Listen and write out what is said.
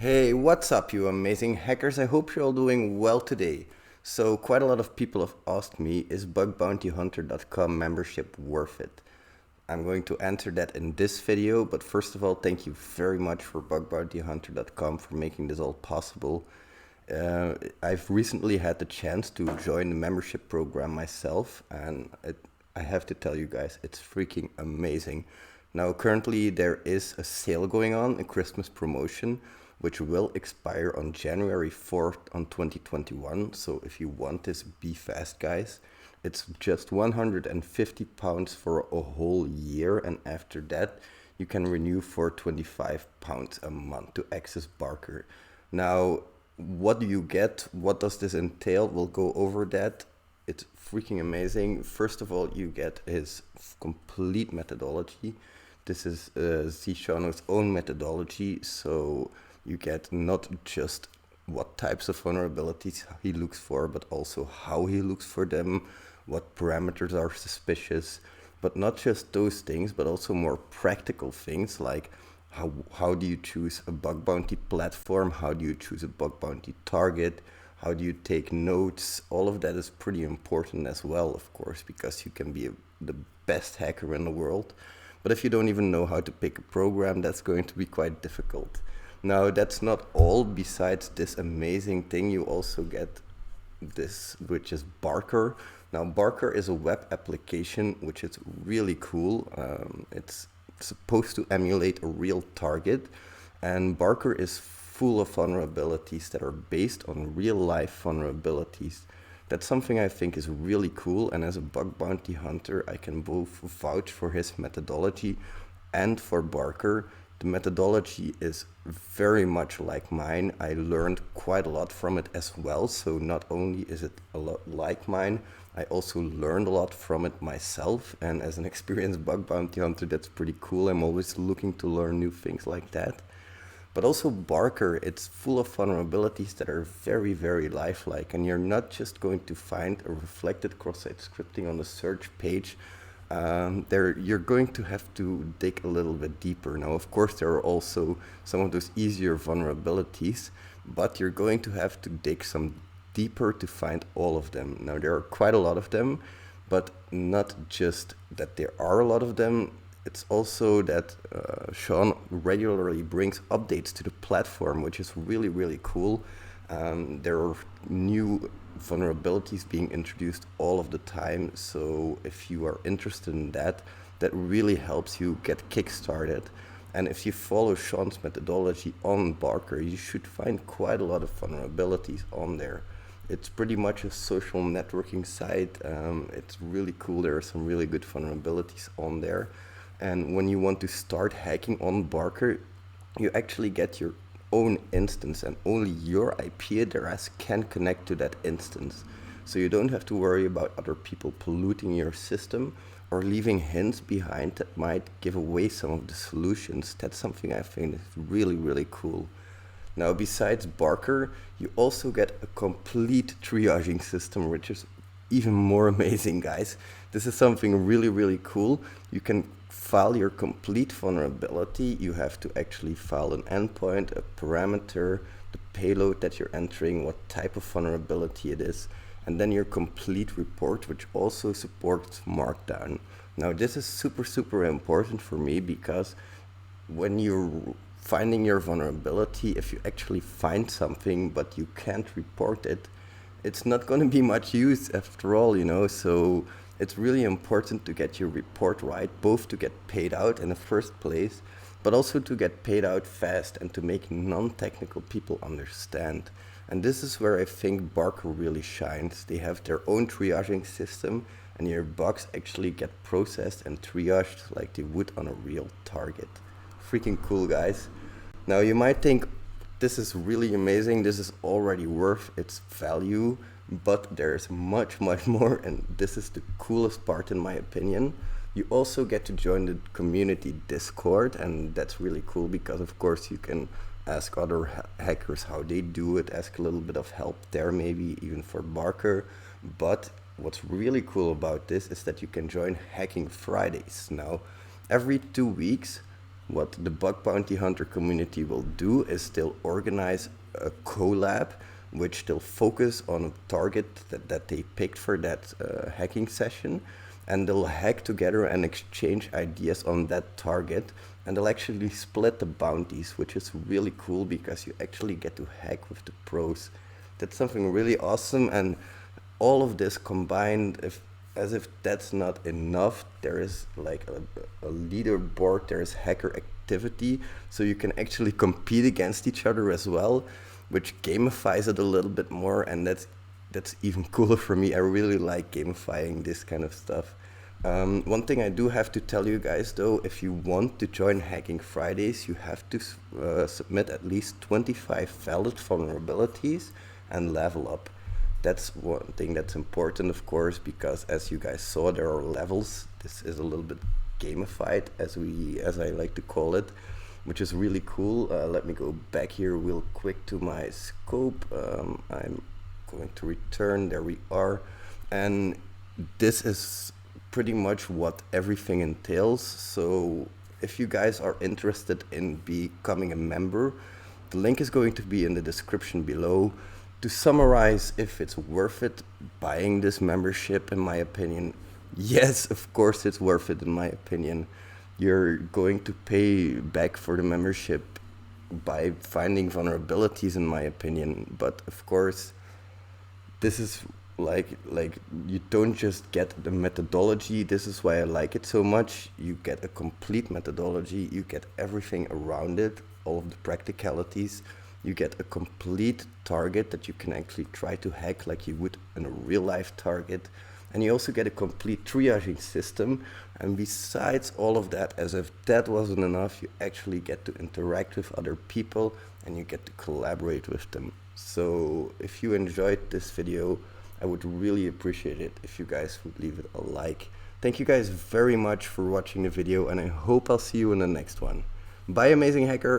Hey, what's up, you amazing hackers? I hope you're all doing well today. So, quite a lot of people have asked me, is bugbountyhunter.com membership worth it? I'm going to answer that in this video, but first of all, thank you very much for bugbountyhunter.com for making this all possible. I've recently had the chance to join the membership program myself, and I have to tell you guys, it's freaking amazing. Now, currently there is a sale going on, a Christmas promotion, which will expire on January 4th on 2021. So if you want this, be fast, guys. It's just £150 for a whole year, and after that, you can renew for £25 a month to access Barker. Now, what do you get? What does this entail? We'll go over that. It's freaking amazing. First of all, you get his complete methodology. This is Zishano's own methodology, so you get not just what types of vulnerabilities he looks for, but also how he looks for them, what parameters are suspicious, but not just those things, but also more practical things like how do you choose a bug bounty platform, how do you choose a bug bounty target, how do you take notes. All of that is pretty important as well, of course, because you can be the best hacker in the world. But if you don't even know how to pick a program, that's going to be quite difficult. Now, that's not all. Besides this amazing thing, you also get this, which is Barker. Now, Barker is a web application, which is really cool. It's supposed to emulate a real target, and Barker is full of vulnerabilities that are based on real life vulnerabilities. That's something I think is really cool, and as a bug bounty hunter, I can both vouch for his methodology and for Barker. The methodology is very much like mine. I learned quite a lot from it as well. So not only is it a lot like mine, I also learned a lot from it myself. And as an experienced bug bounty hunter, that's pretty cool. I'm always looking to learn new things like that. But also Barker, it's full of vulnerabilities that are very, very lifelike. And you're not just going to find a reflected cross-site scripting on the search page. You're going to have to dig a little bit deeper. Now, of course, there are also some of those easier vulnerabilities, but you're going to have to dig some deeper to find all of them. Now, there are quite a lot of them, but not just that there are a lot of them. It's also that Sean regularly brings updates to the platform, which is really, really cool. There are new vulnerabilities being introduced all of the time. So if you are interested in that, that really helps you get kickstarted. And if you follow Sean's methodology on Barker, you should find quite a lot of vulnerabilities on there. It's pretty much a social networking site. It's really cool. There are some really good vulnerabilities on there. And when you want to start hacking on Barker, you actually get your own instance, and only your IP address can connect to that instance. So you don't have to worry about other people polluting your system or leaving hints behind that might give away some of the solutions. That's something I think is really, really cool. Now, besides Barker, you also get a complete triaging system, which is even more amazing, guys. This is something really, really cool. You can file your complete vulnerability. You have to actually file an endpoint, a parameter, the payload that you're entering, what type of vulnerability it is, and then your complete report, which also supports Markdown. Now, this is super, super important for me because when you're finding your vulnerability, if you actually find something but you can't report it, it's not going to be much use after all, so it's really important to get your report right, both to get paid out in the first place, but also to get paid out fast and to make non-technical people understand. And this is where I think Barker really shines. They have their own triaging system, and your bugs actually get processed and triaged like they would on a real target. Freaking cool, guys. Now, you might think, this is really amazing, this is already worth its value, but there's much, much more, and this is the coolest part in my opinion. You also get to join the community Discord, and that's really cool because of course you can ask other hackers how they do it, ask a little bit of help there, maybe even for Barker. But what's really cool about this is that you can join Hacking Fridays. Now, every 2 weeks, what the Bug Bounty Hunter community will do is they'll organize a collab which they'll focus on a target that they picked for that hacking session, and they'll hack together and exchange ideas on that target, and they'll actually split the bounties, which is really cool because you actually get to hack with the pros. That's something really awesome, and all of this combined, as if that's not enough, there is like a leaderboard, there is hacker activity, so you can actually compete against each other as well, which gamifies it a little bit more, and that's even cooler for me. I really like gamifying this kind of stuff. One thing I do have to tell you guys though, if you want to join Hacking Fridays, you have to submit at least 25 valid vulnerabilities and level up. That's one thing that's important, of course, because as you guys saw, there are levels. This is a little bit gamified, as I like to call it, which is really cool. Let me go back here real quick to my scope. I'm going to return, there we are. And this is pretty much what everything entails. So if you guys are interested in becoming a member, the link is going to be in the description below. To summarize, if it's worth it buying this membership, in my opinion, yes, of course it's worth it in my opinion. You're going to pay back for the membership by finding vulnerabilities, in my opinion. But of course, this is like you don't just get the methodology. This is why I like it so much. You get a complete methodology, you get everything around it, all of the practicalities. You get a complete target that you can actually try to hack like you would in a real life target. And you also get a complete triaging system. And besides all of that, as if that wasn't enough, you actually get to interact with other people and you get to collaborate with them. So if you enjoyed this video, I would really appreciate it if you guys would leave it a like. Thank you guys very much for watching the video, and I hope I'll see you in the next one. Bye, amazing hacker.